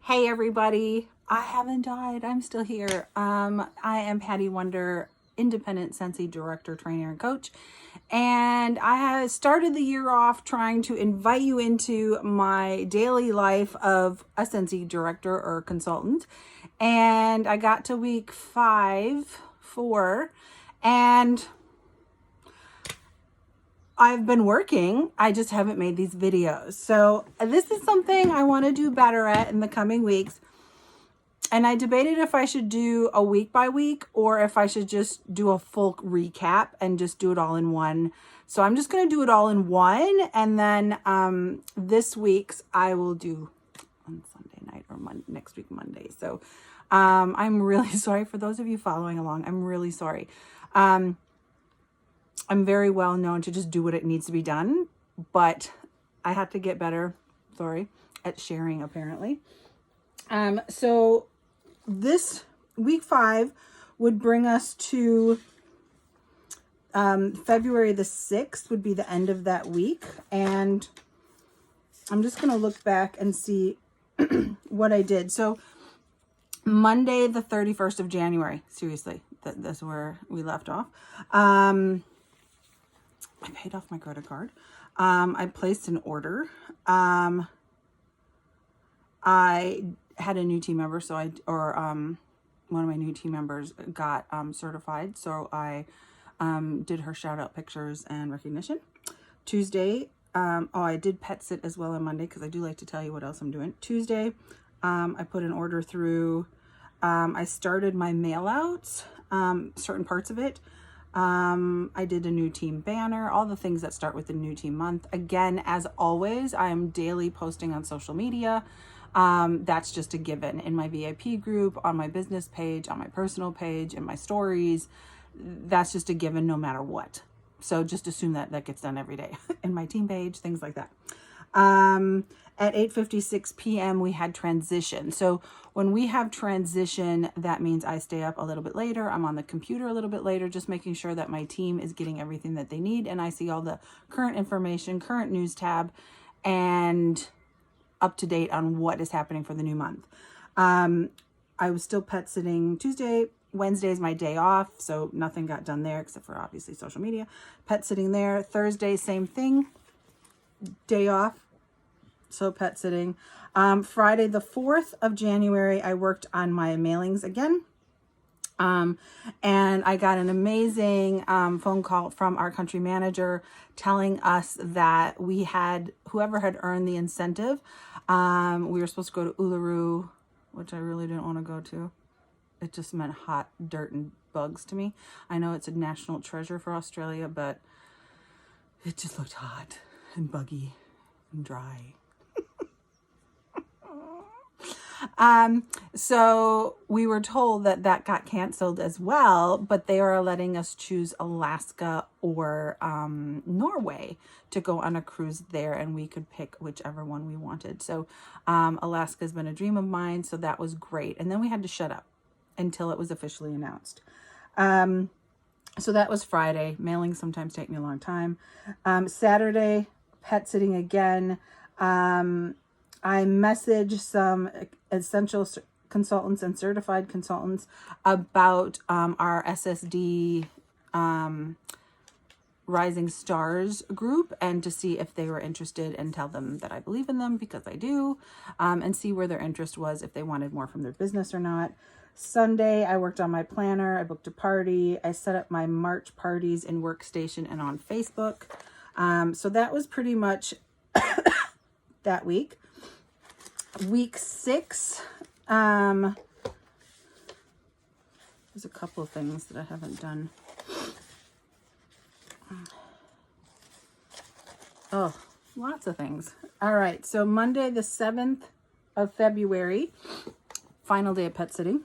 Hey everybody, I haven't died. I'm still here. I am Patty Wonder, independent Scentsy director, trainer, and coach. And I have started the year off trying to invite you into my daily life of a Scentsy director or consultant. And I got to week 4, and I've been working. I just haven't made these videos. So this is something I want to do better at in the coming weeks. And I debated if I should do a week by week or if I should just do a full recap and just do it all in one. So I'm just going to do it all in one. And then this week's I will do on Sunday night or next week, Monday. So I'm really sorry for those of you following along. I'm really sorry. I'm very well known to just do what it needs to be done, but I had to get better, at sharing apparently. So this week 5 would bring us to February the 6th would be the end of that week. And I'm just going to look back and see what I did. So Monday, the 31st of January, seriously, that's where we left off. I paid off my credit card. I placed an order. I had a new team member, one of my new team members got certified. So I did her shout out pictures and recognition. Tuesday, I did pet sit as well on Monday because I do like to tell you what else I'm doing. Tuesday, I put an order through. I started my mail outs, certain parts of it. I did a new team banner, all the things that start with the new team month. Again, as always, I am daily posting on social media. That's just a given in my VIP group, on my business page, on my personal page, in my stories. That's just a given no matter what. So just assume that that gets done every day in my team page, things like that. At 8:56 p.m. we had transition. So when we have transition, that means I stay up a little bit later. I'm on the computer a little bit later, just making sure that my team is getting everything that they need. And I see all the current information, current news tab, and up to date on what is happening for the new month. I was still pet sitting Tuesday. Wednesday is my day off, so nothing got done there except for obviously social media. Pet sitting there. Thursday, same thing. Day off. So pet sitting. Friday, the 4th of January, I worked on my mailings again. And I got an amazing phone call from our country manager telling us that we had, whoever had earned the incentive, we were supposed to go to Uluru, which I really didn't want to go to. It just meant hot dirt and bugs to me. I know it's a national treasure for Australia, but it just looked hot and buggy and dry. So we were told that got canceled as well, but they are letting us choose Alaska or Norway to go on a cruise there, and we could pick whichever one we wanted. So Alaska's been a dream of mine, so that was great. And then we had to shut up until it was officially announced. So that was Friday. Mailings sometimes take me a long time. Saturday, pet sitting again. I messaged some essential consultants and certified consultants about our SSD Rising Stars group, and to see if they were interested, and tell them that I believe in them because I do, and see where their interest was, if they wanted more from their business or not. Sunday, I worked on my planner. I booked a party. I set up my March parties in Workstation and on Facebook. So that was pretty much that week. Week 6, there's a couple of things that I haven't done. Oh, lots of things. All right, so Monday the 7th of February, final day of pet sitting.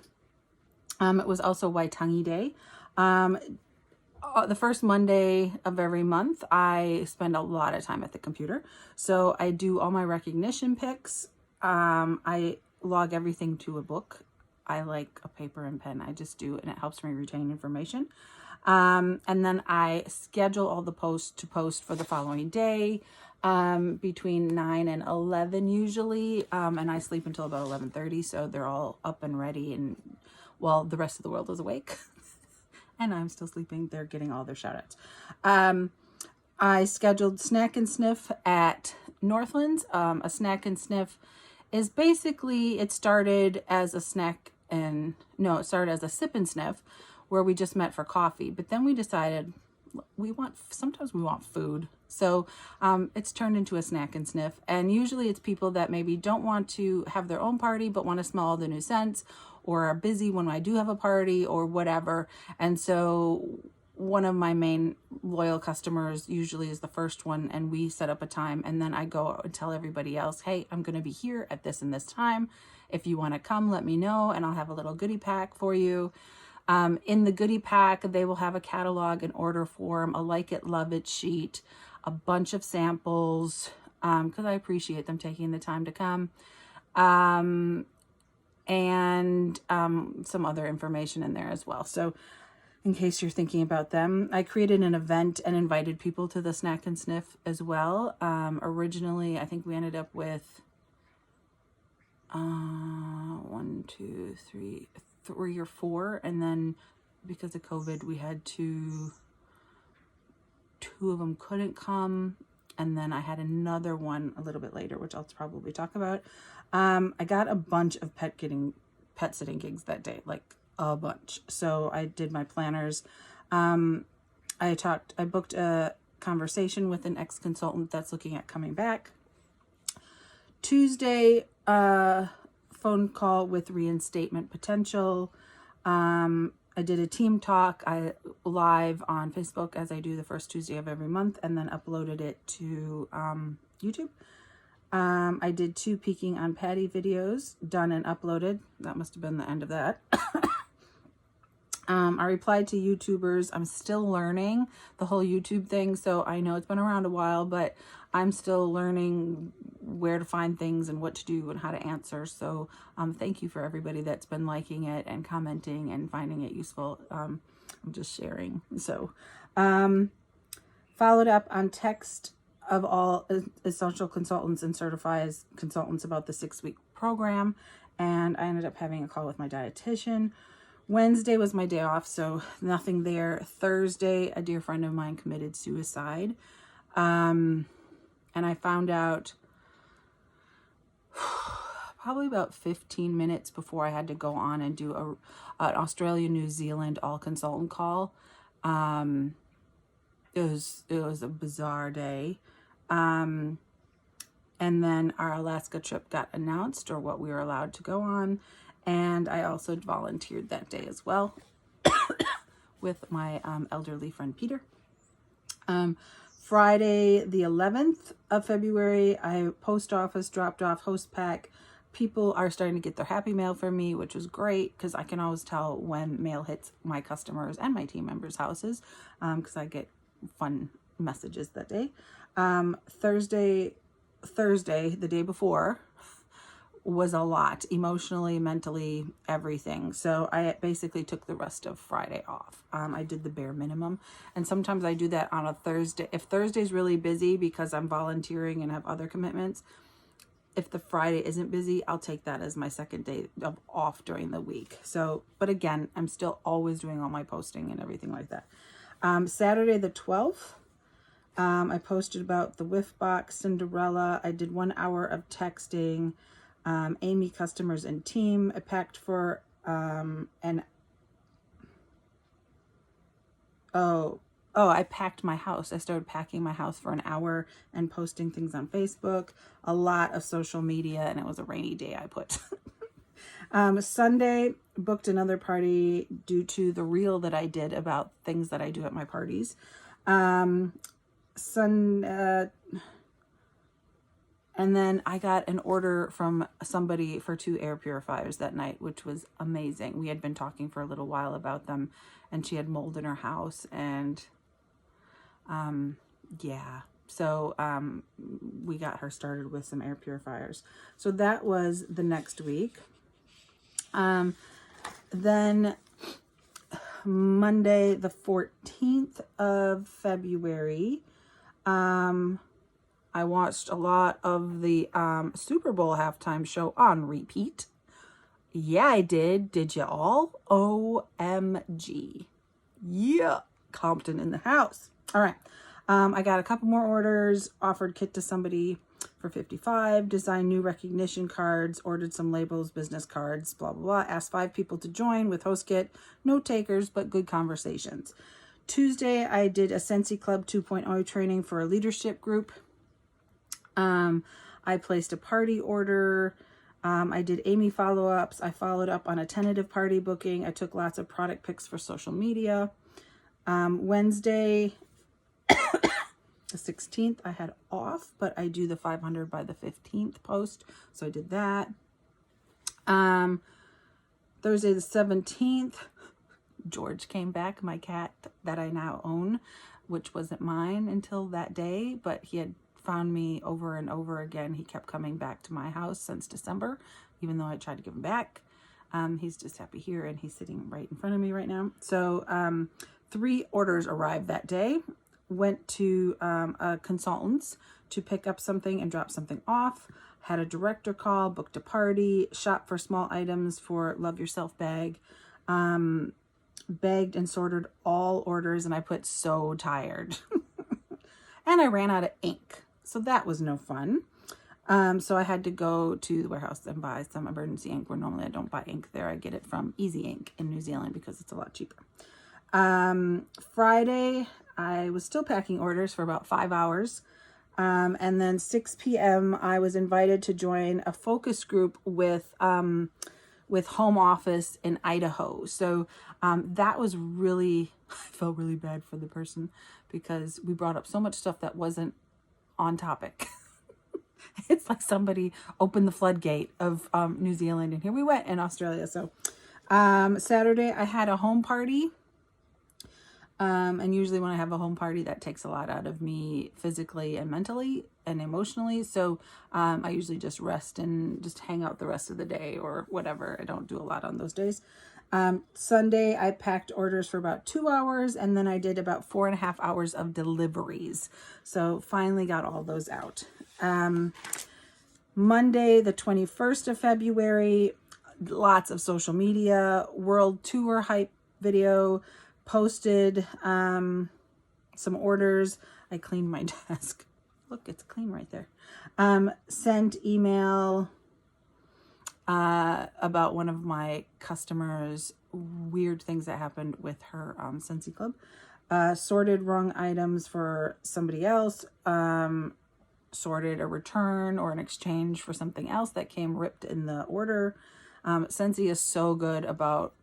It was also Waitangi Day. The first Monday of every month, I spend a lot of time at the computer. So I do all my recognition picks. I log everything to a book. I like a paper and pen. I just do, and it helps me retain information. And then I schedule all the posts to post for the following day. between 9 and 11 usually. And I sleep until about 11:30. So they're all up and ready. And while the rest of the world is awake and I'm still sleeping, they're getting all their shout outs. I scheduled Snack and Sniff at Northlands. A Snack and Sniff is basically, it started as a snack and, no, it started as a sip and sniff where we just met for coffee. But then we decided sometimes we want food. So it's turned into a Snack and Sniff. And usually it's people that maybe don't want to have their own party, but want to smell all the new scents, or are busy when I do have a party or whatever. And so one of my main loyal customers usually is the first one, and we set up a time, and then I go and tell everybody else, hey, I'm going to be here at this and this time. If you want to come, let me know, and I'll have a little goodie pack for you. In the goodie pack, they will have a catalog and order form, a like it, love it sheet, a bunch of samples, because I appreciate them taking the time to come, and some other information in there as well. So in case you're thinking about them, I created an event and invited people to the Snack and Sniff as well. Originally, I think we ended up with 3 or 4, and then because of COVID, we had two of them couldn't come, and then I had another one a little bit later, which I'll probably talk about. I got a bunch of pet sitting gigs that day, like a bunch. So I did my planners. I booked a conversation with an ex-consultant that's looking at coming back. Tuesday, phone call with reinstatement potential. I did a team talk live on Facebook, as I do the first Tuesday of every month, and then uploaded it to YouTube. I did 2 peeking on Patty videos, done and uploaded. That must have been the end of that. I replied to YouTubers. I'm still learning the whole YouTube thing, so I know it's been around a while, but I'm still learning where to find things and what to do and how to answer. So thank you for everybody that's been liking it and commenting and finding it useful. I'm just sharing. So followed up on text of all essential consultants and certified consultants about the 6-week program, and I ended up having a call with my dietitian. Wednesday was my day off, so nothing there. Thursday, a dear friend of mine committed suicide. And I found out probably about 15 minutes before I had to go on and do an Australia-New Zealand all-consultant call. It was a bizarre day. And then our Alaska trip got announced, or what we were allowed to go on. And I also volunteered that day as well with my elderly friend Peter. Friday, the 11th of February, post office dropped off host pack. People are starting to get their happy mail from me, which is great because I can always tell when mail hits my customers and my team members' houses, because I get fun messages that day. Thursday, the day before, was a lot, emotionally, mentally, everything. So I basically took the rest of Friday off. I did the bare minimum, and sometimes I do that on a Thursday. If Thursday's really busy because I'm volunteering and have other commitments, if the Friday isn't busy, I'll take that as my second day of off during the week. So, but again, I'm still always doing all my posting and everything like that. Saturday the 12th, I posted about the Whiff Box, Cinderella. I did 1 hour of texting. Amy, customers, and team. I packed for I packed my house. I started packing my house for an hour and posting things on Facebook, a lot of social media, and it was a rainy day, I put. Sunday, booked another party due to the reel that I did about things that I do at my parties. And then I got an order from somebody for 2 air purifiers that night, which was amazing. We had been talking for a little while about them, and she had mold in her house, and yeah. So we got her started with some air purifiers. So that was the next week. Then Monday, the 14th of February, I watched a lot of the Super Bowl halftime show on repeat. Yeah, I did. Did you all? OMG. Yeah. Compton in the house. All right. I got a couple more orders, offered kit to somebody for $55, designed new recognition cards, ordered some labels, business cards, blah, blah, blah. Asked 5 people to join with host kit. No takers, but good conversations. Tuesday, I did a Scentsy Club 2.0 training for a leadership group. I placed a party order. I did Amy follow-ups. I followed up on a tentative party booking. I took lots of product pics for social media. Wednesday, the 16th, I had off, but I do the 500 by the 15th post. So I did that. Thursday, the 17th, George came back, my cat that I now own, which wasn't mine until that day, but he had found me over and over again. He kept coming back to my house since December, even though I tried to give him back. He's just happy here, and he's sitting right in front of me right now. So 3 orders arrived that day. Went to a consultant's to pick up something and drop something off. Had a director call, booked a party, shop for small items for Love Yourself bag. Bagged and sorted all orders, and I put so tired. And I ran out of ink. So that was no fun. So I had to go to the warehouse and buy some emergency ink, where normally I don't buy ink there. I get it from Easy Ink in New Zealand because it's a lot cheaper. Friday, I was still packing orders for about 5 hours. And then 6 p.m., I was invited to join a focus group with home office in Idaho. So that was really, I felt really bad for the person because we brought up so much stuff that wasn't on topic. It's like somebody opened the floodgate of New Zealand, and here we went in Australia. So Saturday, I had a home party. And usually when I have a home party, that takes a lot out of me physically and mentally and emotionally. So I usually just rest and just hang out the rest of the day or whatever. I don't do a lot on those days. Sunday, I packed orders for about 2 hours, and then I did about 4.5 hours of deliveries. So finally got all those out. Monday, the 21st of February, lots of social media, world tour hype video, posted some orders. I cleaned my desk. Look, it's clean right there. Sent email about one of my customers' weird things that happened with her Scentsy Club. Sorted wrong items for somebody else. Sorted a return or an exchange for something else that came ripped in the order. Scentsy is so good about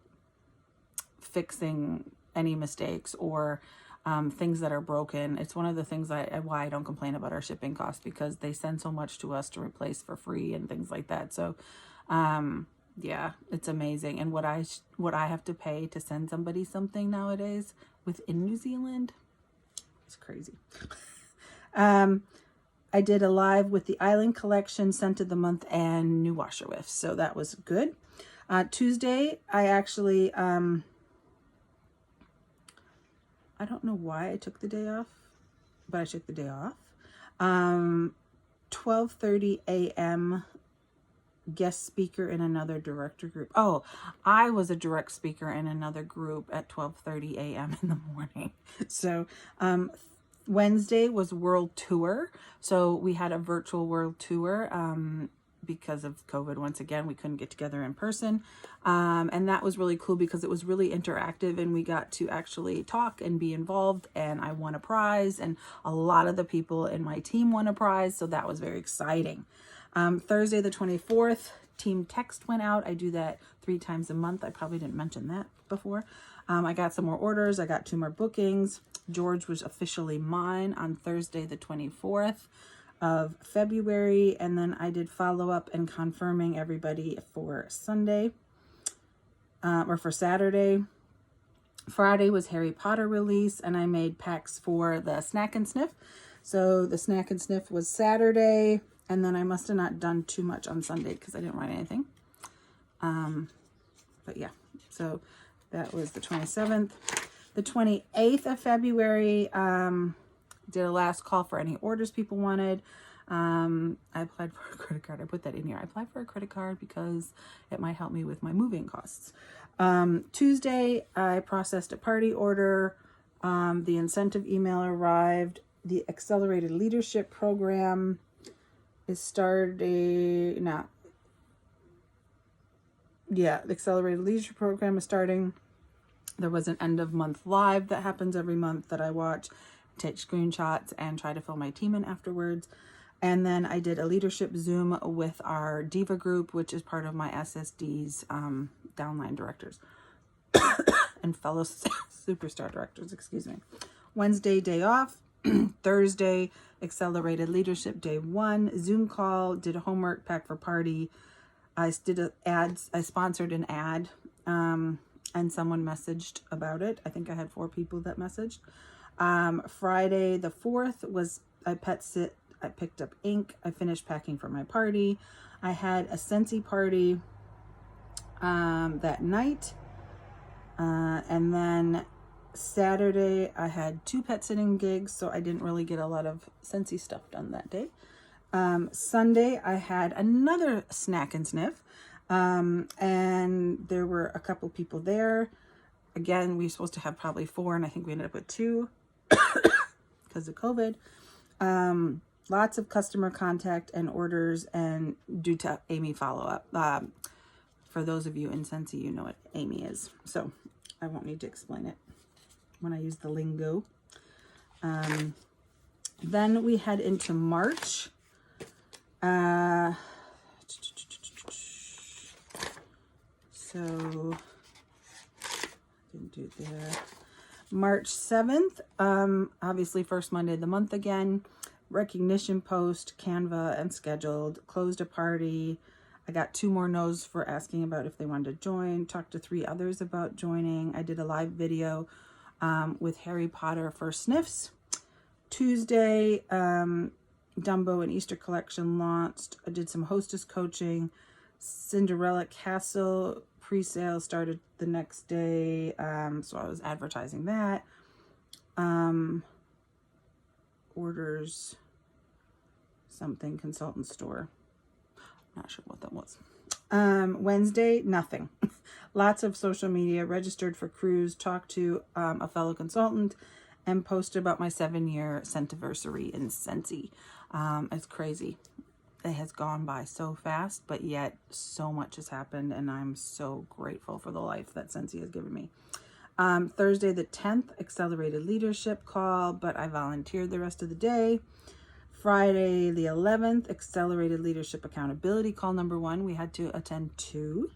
fixing any mistakes or things that are broken. It's one of the things why I don't complain about our shipping costs, because they send so much to us to replace for free and things like that. So yeah, it's amazing. And what I have to pay to send somebody something nowadays within New Zealand, it's crazy. I did a live with the Island Collection, Scent of the Month, and new washer whiffs. So that was good. Tuesday, I actually, I don't know why I took the day off, but I took the day off. 12:30 a.m. guest speaker in another director group. Oh, I was a direct speaker in another group at 12:30 a.m. in the morning. So, Wednesday was world tour. So we had a virtual world tour. Because of COVID, once again, we couldn't get together in person. And that was really cool because it was really interactive, and we got to actually talk and be involved, and I won a prize, and a lot of the people in my team won a prize. So that was very exciting. Thursday, the 24th, team text went out. I do that 3 times a month. I probably didn't mention that before. I got some more orders. I got 2 more bookings. George was officially mine on Thursday, the 24th of February, and then I did follow up and confirming everybody for Sunday or for Saturday. Friday was Harry Potter release, and I made packs for the Snack and Sniff. So the Snack and Sniff was Saturday, and then I must have not done too much on Sunday because I didn't write anything. But yeah, so that was the 27th. The 28th of February, Did a last call for any orders people wanted. I applied for a credit card. I put that in here. I applied for a credit card because it might help me with my moving costs. Tuesday, I processed a party order. The incentive email arrived. The accelerated leadership program is starting. The accelerated leadership program is starting. There was an end of month live that happens every month that I watch, take screenshots, and try to fill my team in afterwards. And then I did a leadership Zoom with our Diva group, which is part of my SSD's downline directors and fellow superstar directors, excuse me. Wednesday, day off. Thursday, accelerated leadership day 1, Zoom call, did a homework, pack for party. I did I sponsored an ad, and someone messaged about it. I think I had 4 people that messaged. Friday the 4th was I pet sit. I picked up ink. I finished packing for my party. I had a Scentsy party that night. And then Saturday I had 2 pet sitting gigs, so I didn't really get a lot of Scentsy stuff done that day. Sunday I had another snack and sniff. And there were a couple people there. Again, we were supposed to have probably 4, and I think we ended up with 2 because of COVID. Lots of customer contact and orders, and due to Amy follow-up. For those of you in Scentsy, you know what Amy is, so I won't need to explain it when I use the lingo. Then we head into March. So didn't do it there. March 7th, obviously first Monday of the month again. Recognition post, Canva, and scheduled. Closed a party. I got 2 more no's for asking about if they wanted to join. Talked to 3 others about joining. I did a live video with Harry Potter for sniffs. Tuesday, Dumbo and Easter collection launched. I did some hostess coaching. Cinderella Castle pre-sale started the next day, so I was advertising that. Orders something consultant store, not sure what that was. Wednesday, nothing. Lots of social media, registered for cruise, talked to a fellow consultant, and posted about my 7-year Scentiversary in Scentsy. It's crazy. It has gone by so fast, but yet so much has happened, and I'm so grateful for the life that Scentsy has given me. Thursday the 10th, accelerated leadership call, but I volunteered the rest of the day. Friday the 11th, accelerated leadership accountability call number 1. We had to attend 2.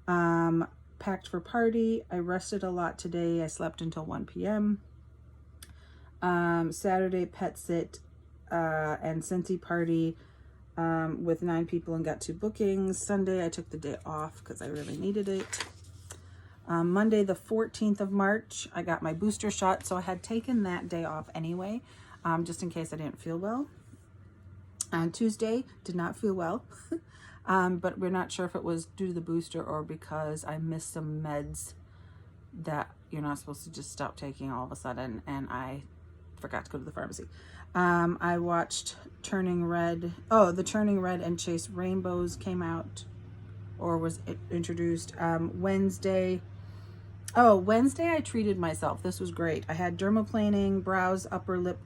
Packed for party. I rested a lot today. I slept until 1 p.m. Saturday pet sit and Scentsy party with 9 people and got 2 bookings. Sunday I took the day off because I really needed it. Monday the 14th of March, I got my booster shot, so I had taken that day off anyway, just in case I didn't feel well. On Tuesday, did not feel well, but we're not sure if it was due to the booster or because I missed some meds that you're not supposed to just stop taking all of a sudden, and I forgot to go to the pharmacy. I watched Turning Red. Oh, the Turning Red and Chase Rainbows came out, or was introduced. Wednesday I treated myself. This was great. I had dermaplaning, brows, upper lip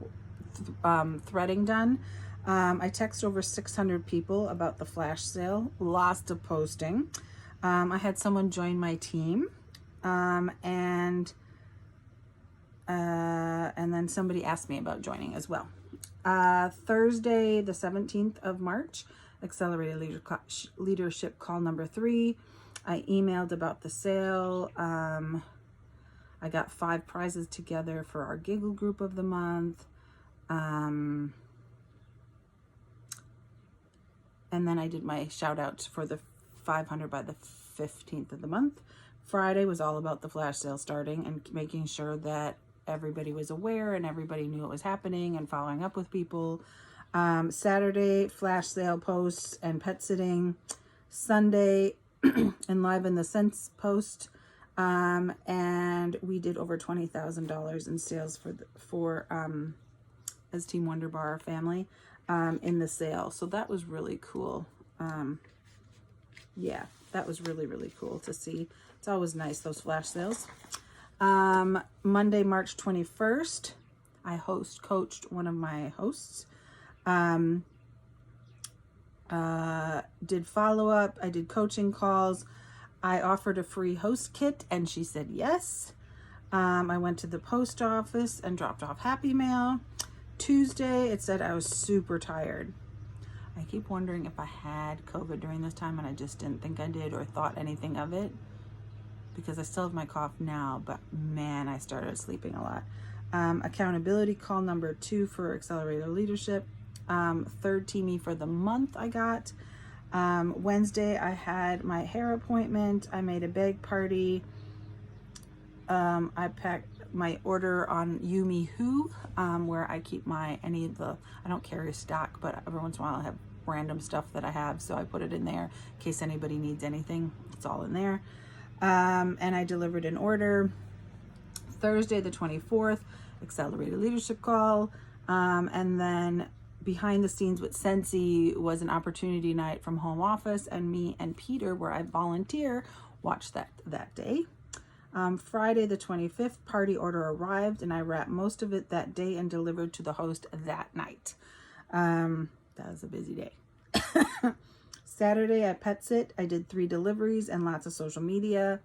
threading done. I texted over 600 people about the flash sale. Lots of posting. I had someone join my team, and then somebody asked me about joining as well. Thursday, the 17th of March, accelerated leadership call number 3. I emailed about the sale. I got 5 prizes together for our giggle group of the month. And then I did my shout outs for the 500 by the 15th of the month. Friday was all about the flash sale starting and making sure that everybody was aware and everybody knew it was happening and following up with people. Saturday, flash sale posts and pet sitting. Sunday, enliven the Scents post. And we did over $20,000 in sales for as Team Wonder Bar family in the sale. So that was really cool. Yeah, that was really, really cool to see. It's always nice, those flash sales. Monday, March 21st, I coached one of my hosts. Did follow-up. I did coaching calls. I offered a free host kit and she said yes. I went to the post office and dropped off Happy Mail. Tuesday, it said I was super tired. I keep wondering if I had COVID during this time and I just didn't think I did or thought anything of it, because I still have my cough now, but man, I started sleeping a lot. Accountability call number 2 for Accelerator Leadership. Third teamie for the month I got. Wednesday, I had my hair appointment. I made a bag party. I packed my order on Yumi Who, where I keep I don't carry stock, but every once in a while I have random stuff that I have, so I put it in there in case anybody needs anything. It's all in there. And I delivered an order. Thursday the 24th, Accelerated Leadership Call. And then behind the scenes with Scentsy was an opportunity night from home office, and me and Peter, where I volunteer, watched that day. Friday the 25th, party order arrived and I wrapped most of it that day and delivered to the host that night. That was a busy day. Saturday, I pet sit. I did 3 deliveries and lots of social media.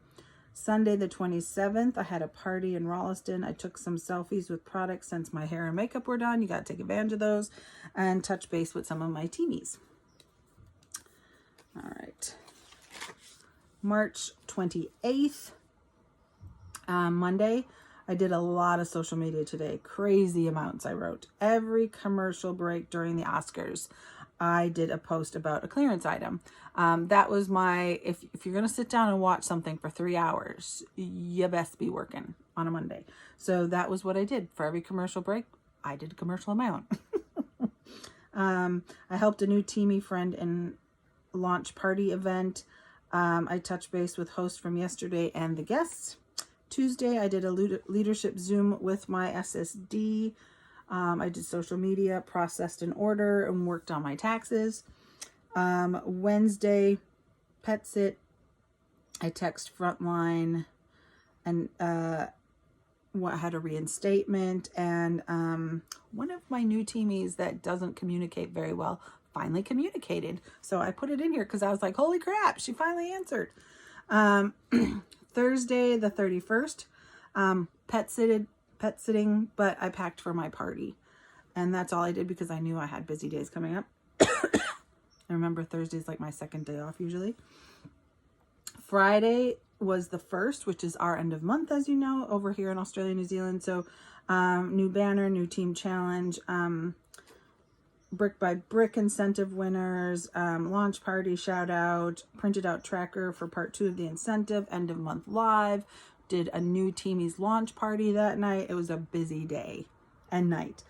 Sunday the 27th, I had a party in Rolliston. I took some selfies with products since my hair and makeup were done. You got to take advantage of those, and touch base with some of my teamies. All right. March 28th, Monday, I did a lot of social media today. Crazy amounts I wrote. Every commercial break during the Oscars, I did a post about a clearance item. That was my, if you're going to sit down and watch something for 3 hours, you best be working on a Monday. So that was what I did. For every commercial break, I did a commercial amount. I helped a new teamie friend in launch party event. I touched base with hosts from yesterday and the guests. Tuesday, I did a leadership Zoom with my SSD. I did social media, processed an order, and worked on my taxes. Wednesday, pet sit. I text Frontline and had a reinstatement. And one of my new teamies that doesn't communicate very well finally communicated. So I put it in here because I was like, holy crap, she finally answered. Thursday, the 31st, pet sitting, but I packed for my party. And that's all I did because I knew I had busy days coming up. I remember Thursday's like my second day off usually. Friday was the 1st, which is our end of month, as you know, over here in Australia, New Zealand. So new banner, new team challenge, brick by brick incentive winners, launch party shout out, printed out tracker for part 2 of the incentive, end of month live, did a new teamie's launch party that night. It was a busy day and night.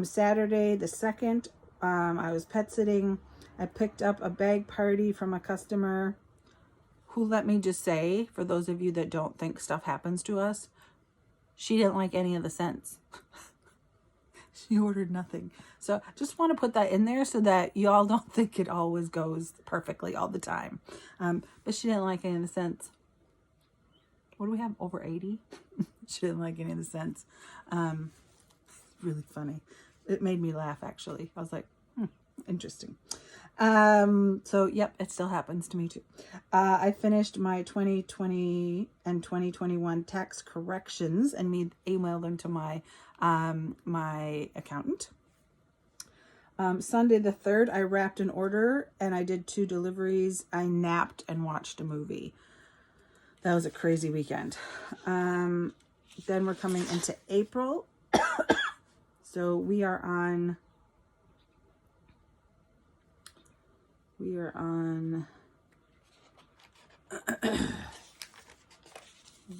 Saturday the 2nd, I was pet sitting. I picked up a bag party from a customer who, let me just say, for those of you that don't think stuff happens to us, she didn't like any of the scents. She ordered nothing. So just want to put that in there so that y'all don't think it always goes perfectly all the time. But she didn't like any of the scents. What do we have? Over 80? She didn't like any of the scents. Really funny. It made me laugh, actually. I was like, interesting. So yep, it still happens to me too. I finished my 2020 and 2021 tax corrections and emailed them to my my accountant. Sunday the 3rd, I wrapped an order and I did 2 deliveries. I napped and watched a movie. That was a crazy weekend. Then we're coming into April. So we are on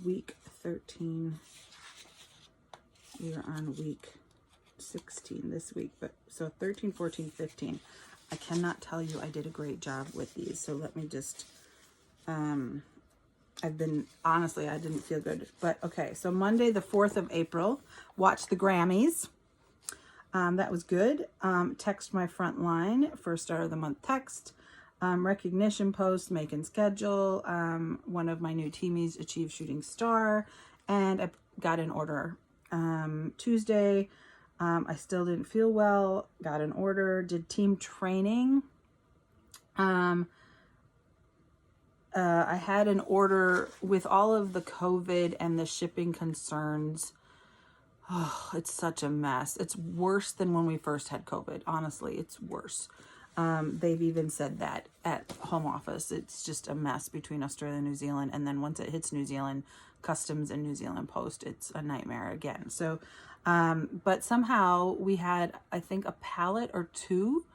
week 13. We are on week 16 this week, but so 13, 14, 15. I cannot tell you I did a great job with these. So let me just, honestly, I didn't feel good, but okay. So Monday, the 4th of April, watched the Grammys. That was good. Text my front line for start of the month text. Recognition post, make and schedule. One of my new teamies achieved shooting star, and I got an order. Tuesday, I still didn't feel well, got an order, did team training. I had an order with all of the COVID and the shipping concerns. Oh, it's such a mess. It's worse than when we first had COVID. Honestly, it's worse. They've even said that at home office. It's just a mess between Australia and New Zealand. And then once it hits New Zealand, customs and New Zealand post, it's a nightmare again. So, but somehow we had, I think, a pallet or two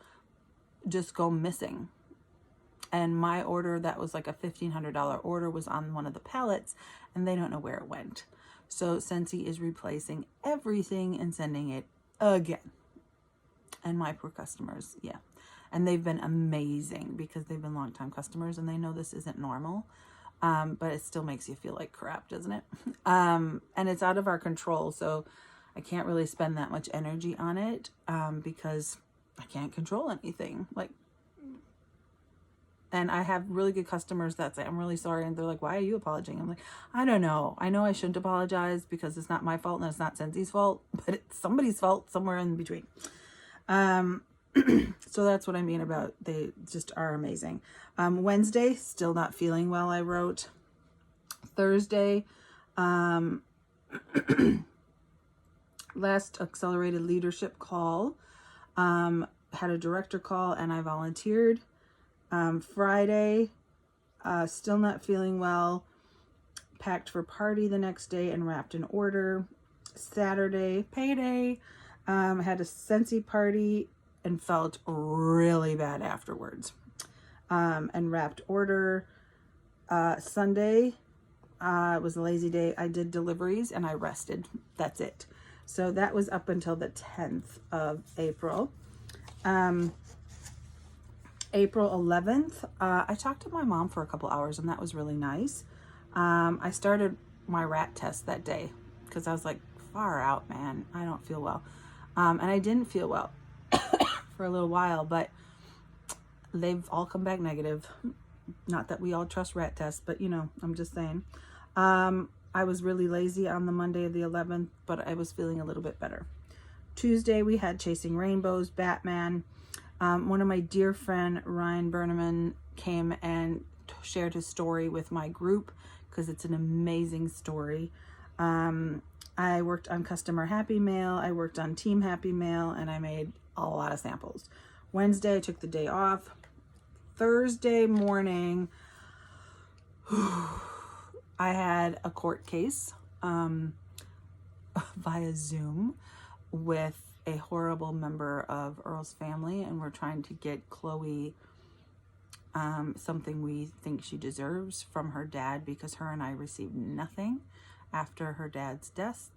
just go missing. And my order, that was like a $1,500 order, was on one of the pallets, and they don't know where it went. So Scentsy is replacing everything and sending it again. And my poor customers, yeah. And they've been amazing because they've been longtime customers and they know this isn't normal. But it still makes you feel like crap, doesn't it? And it's out of our control. So I can't really spend that much energy on it because I can't control anything. And I have really good customers that say, I'm really sorry. And they're like, why are you apologizing? I'm like, I don't know. I know I shouldn't apologize because it's not my fault and it's not Scentsy's fault, but it's somebody's fault somewhere in between. So that's what I mean about they just are amazing. Wednesday, still not feeling well, I wrote. Thursday, last accelerated leadership call, had a director call and I volunteered. Friday, still not feeling well, packed for party the next day and wrapped an order. Saturday, payday, had a Scentsy party and felt really bad afterwards, and wrapped order. Sunday, was a lazy day. I did deliveries and I rested. That's it. So that was up until the 10th of April. April 11th, I talked to my mom for a couple hours and that was really nice. I started my rat test that day because I was like, far out, man. I don't feel well. And I didn't feel well for a little while, but they've all come back negative. Not that we all trust rat tests, but you know, I'm just saying. I was really lazy on the Monday of the 11th, but I was feeling a little bit better. Tuesday, we had Chasing Rainbows, Batman. One of my dear friend, Ryan Berneman, came and shared his story with my group because it's an amazing story. I worked on customer happy mail, I worked on team happy mail, and I made a lot of samples. Wednesday, I took the day off. Thursday morning, I had a court case via Zoom with a horrible member of Earl's family, and we're trying to get Chloe something we think she deserves from her dad because her and I received nothing after her dad's death,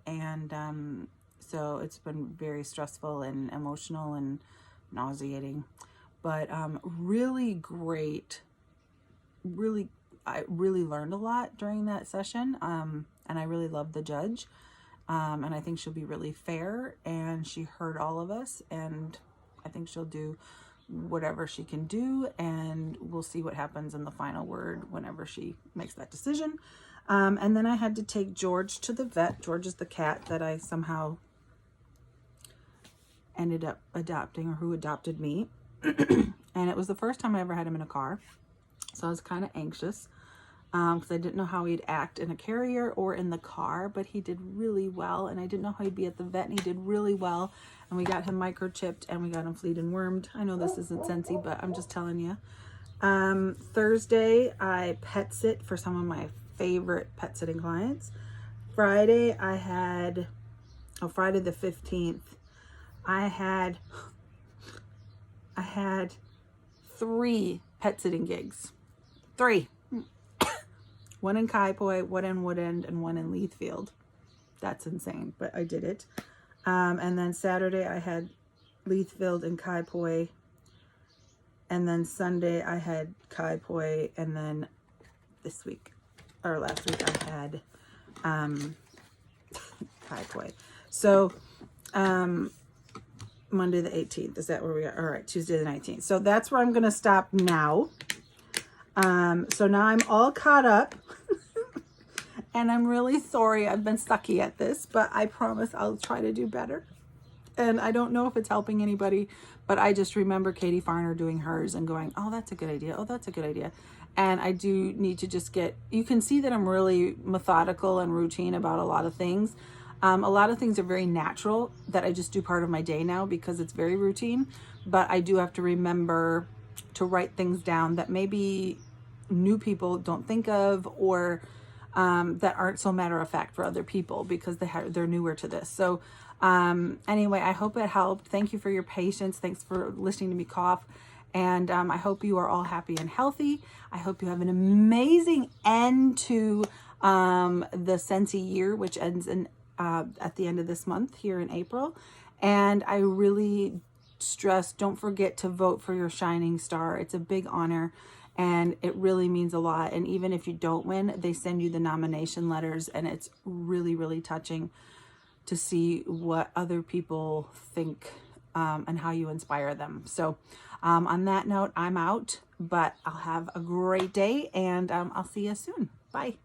and so it's been very stressful and emotional and nauseating, but really great. I really learned a lot during that session, and I really loved the judge. And I think she'll be really fair, and she heard all of us, and I think she'll do whatever she can do, and we'll see what happens in the final word whenever she makes that decision. And then I had to take George to the vet. George is the cat that I somehow ended up adopting, or who adopted me. And it was the first time I ever had him in a car, so I was kind of anxious. Because I didn't know how he'd act in a carrier or in the car, but he did really well, and I didn't know how he'd be at the vet, and he did really well, and we got him microchipped, and we got him fleed and wormed. I know this isn't Scentsy, but I'm just telling you. Thursday, I pet sit for some of my favorite pet sitting clients. Friday, I had, Friday the 15th, I had 3 pet sitting gigs. 3. One in Kaipoi, one in Woodend, and one in Leithfield. That's insane, but I did it. And then Saturday I had Leithfield and Kaipoi. And then Sunday I had Kaipoi. And then last week I had Kaipoi. So Monday the 18th. Is that where we are? All right, Tuesday the 19th. So that's where I'm going to stop now. So now I'm all caught up. And I'm really sorry I've been sucky at this, but I promise I'll try to do better. And I don't know if it's helping anybody, but I just remember Katie Farners doing hers and going, oh, that's a good idea. Oh, that's a good idea. And I do need to just you can see that I'm really methodical and routine about a lot of things. A lot of things are very natural that I just do part of my day now because it's very routine, but I do have to remember to write things down that maybe new people don't think of, or that aren't so matter of fact for other people because they're newer to this. So anyway, I hope it helped. Thank you for your patience. Thanks for listening to me cough. And I hope you are all happy and healthy. I hope you have an amazing end to the Scentsy year, which ends at the end of this month here in April. And I really stress, don't forget to vote for your shining star. It's a big honor and it really means a lot. And even if you don't win, they send you the nomination letters, and it's really, really touching to see what other people think and how you inspire them. So on that note, I'm out, but I'll have a great day, and I'll see you soon. Bye.